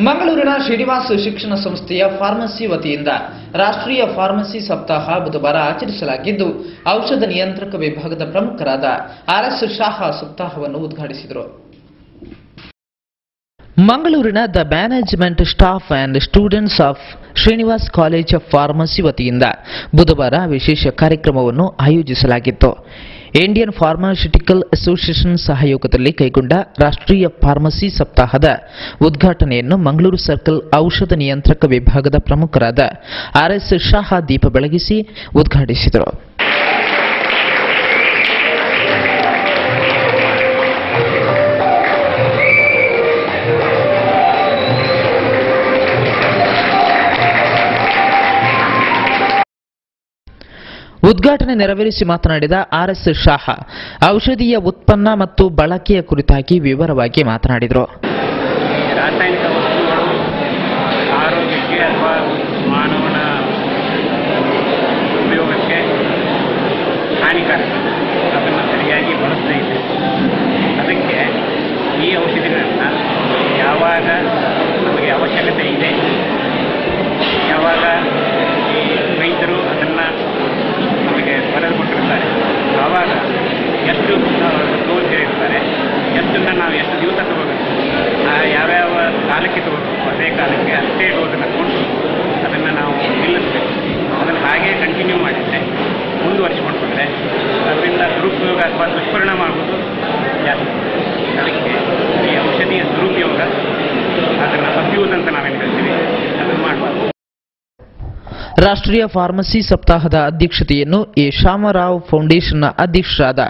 ಮಂಗಳೂರಿನ ಶ್ರೀನಿವಾಸ ಶಿಕ್ಷಣ ಸಂಸ್ಥೆಯ ಫಾರ್ಮಸಿ ವತಿಯಿಂದ ರಾಷ್ಟ್ರೀಯ ಫಾರ್ಮಸಿ ಸಪ್ತಾಹ ಬುಧವಾರ ಆಚರಿಸಲಾಗಿದ್ದು, ಔಷಧ ನಿಯಂತ್ರಕ ವಿಭಾಗದ ಪ್ರಮುಖರಾದ ಆರ್.ಎಸ್. ಶಾಹ ಸಪ್ತಾಹವನ್ನು ಉದ್ಘಾಟಿಸಿದರು. ಮಂಗಳೂರಿನ the management staff and students of Srinivas college of pharmacy ವತಿಯಿಂದ ಬುಧವಾರ ವಿಶೇಷ ಕಾರ್ಯಕ್ರಮವನ್ನು ಆಯೋಜಿಸಲಾಗಿತ್ತು. ಇಂಡಿಯನ್ ಫಾರ್ಮಾಸ್ಯೂಟಿಕಲ್ ಅಸೋಸಿಯೇಷನ್ ಸಹಯೋಗದಲ್ಲಿ ಕೈಗೊಂಡ ರಾಷ್ಟ್ರೀಯ ಫಾರ್ಮಸಿ ಸಪ್ತಾಹದ ಉದ್ಘಾಟನೆಯನ್ನು ಮಂಗಳೂರು ಸರ್ಕಲ್ ಔಷಧ ನಿಯಂತ್ರಕ ವಿಭಾಗದ ಪ್ರಮುಖರಾದ ಆರ್.ಎಸ್. ಶಾಹ ದೀಪ ಬೆಳಗಿಸಿ ಉದ್ಘಾಟಿಸಿದರು. ಉದ್ಘಾಟನೆ ನೆರವೇರಿಸಿ ಮಾತನಾಡಿದ ಆರ್.ಎಸ್. ಶಾಹ ಔಷಧೀಯ ಉತ್ಪನ್ನ ಮತ್ತು ಬಳಕೆಯ ಕುರಿತಾಗಿ ವಿವರವಾಗಿ ಮಾತನಾಡಿದರು. ರಾಸಾಯನಿಕ ವಸ್ತುಗಳು ಆರೋಗ್ಯಕ್ಕೆ ಅಥವಾ ಮಾನವನ ಉಪಯೋಗಕ್ಕೆ ಹಾನಿಕಾರಕ, ಅದನ್ನು ಸರಿಯಾಗಿ ಬಳಸದೇ ಇದೆ. ಅದಕ್ಕೆ ಈ ಔಷಧಿಗಳನ್ನು ಯಾವಾಗ ನಮಗೆ ಅವಶ್ಯಕತೆ ಇದೆ, ಯಾವಾಗ ಈ ವೈದ್ಯರು ಅದನ್ನು ನಮಗೆ ಬರೆದು ಕೊಟ್ಟಿರ್ತಾರೆ, ಆವಾಗ ಎಷ್ಟು ಡೋಸ್ ಹೇಳಿರ್ತಾರೆ, ಎಷ್ಟನ್ನು ನಾವು ಎಷ್ಟು ದಿವಸ ತಗೋಬೇಕು, ಯಾವ್ಯಾವ ಕಾಲಕ್ಕೆ ತಗೋಬೇಕು, ಅದೇ ಕಾಲಕ್ಕೆ ಅಷ್ಟೇ ಡೋಸನ್ನು ತಗೊಂಡು ಅದನ್ನು ನಾವು ನಿಲ್ಲಿಸಬೇಕು. ಅದನ್ನು ಹಾಗೇ ಕಂಟಿನ್ಯೂ ಮಾಡಿದರೆ, ಮುಂದುವರಿಸಿಕೊಂಡು ಬಂದರೆ ಅದರಿಂದ ದುರುಪಯೋಗ ಅಥವಾ ದುಷ್ಪರಿಣಾಮ ಆಗೋದು ಜಾಸ್ತಿ. ಅದಕ್ಕೆ ಈ ಔಷಧಿಯ ದುರುಪಯೋಗ, ಅದನ್ನು ಅಬ್ಯೂಸ್ ಅಂತ ನಾವೇನು ಹೇಳ್ತೀವಿ, ಅದನ್ನು ಮಾಡಬಾರ್ದು. ರಾಷ್ಟ್ರೀಯ ಫಾರ್ಮಸಿ ಸಪ್ತಾಹದ ಅಧ್ಯಕ್ಷತೆಯನ್ನು ಎ ಶಾಮರಾವ್ ಫೌಂಡೇಶನ್ನ ಅಧ್ಯಕ್ಷರಾದ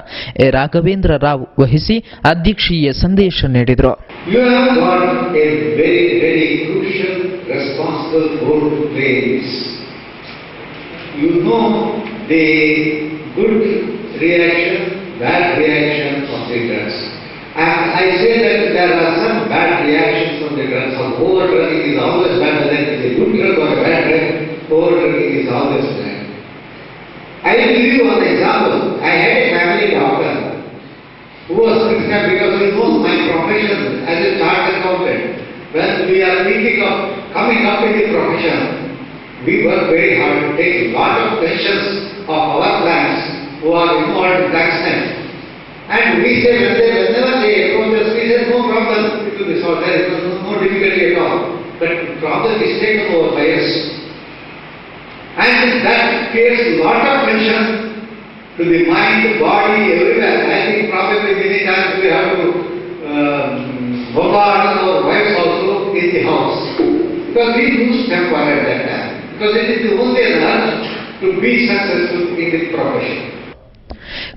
ಎ ರಾಘವೇಂದ್ರ ರಾವ್ ವಹಿಸಿ ಅಧ್ಯಕ್ಷೀಯ ಸಂದೇಶ ನೀಡಿದರು. And I say that there are some bad reactions from the drugs. Overdrugging is always better than the good drug or a bad drug. Overdrugging is always bad. I will give you one example. I had a family doctor who was prescribed because he knows my profession as a chartered accountant. When we are thinking of coming up in the profession, we work very hard to take a lot of pensions of our clients who are involved in tax time. And we say, whenever they approach us, we say, no problem, it will be solved. There is no difficulty at all. But problem is taken over by us. And that creates a lot of tension to the mind, body, everywhere. I think probably many times we have to bombard our wives also in the house. Because we lose temper at that time. Because it is the only urge to be successful in the profession.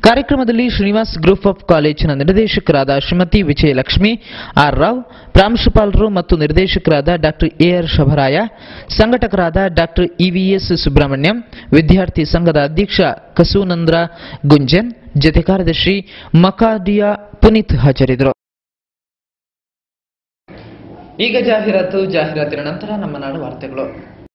ಕಾರ್ಯಕ್ರಮದಲ್ಲಿ Srinivas group of ಕಾಲೇಜಿನ ನಿರ್ದೇಶಕರಾದ Shrimati Vijayalakshmi R Rao, ಪ್ರಾಂಶುಪಾಲರು ಮತ್ತು ನಿರ್ದೇಶಕರಾದ doctor AR. ಶಭರಾಯ, ಸಂಘಟಕರಾದ doctor ಇ.ವಿ.ಎಸ್. Subrahmanyam, ವಿದ್ಯಾರ್ಥಿ ಸಂಘದ ಅಧ್ಯಕ್ಷ ಕಸೂನಂದ್ರ ಗುಂಜನ್, ಜತೆ ಕಾರ್ಯದರ್ಶಿ ಮಕಾಡಿಯಾ ಪುನೀತ್ ಹಾಜರಿದ್ದರು. ಈಗ ಜಾಹೀರಾತಿನ ನಂತರ ನಮ್ಮ ನಾಡು ವಾರ್ತೆಗಳು.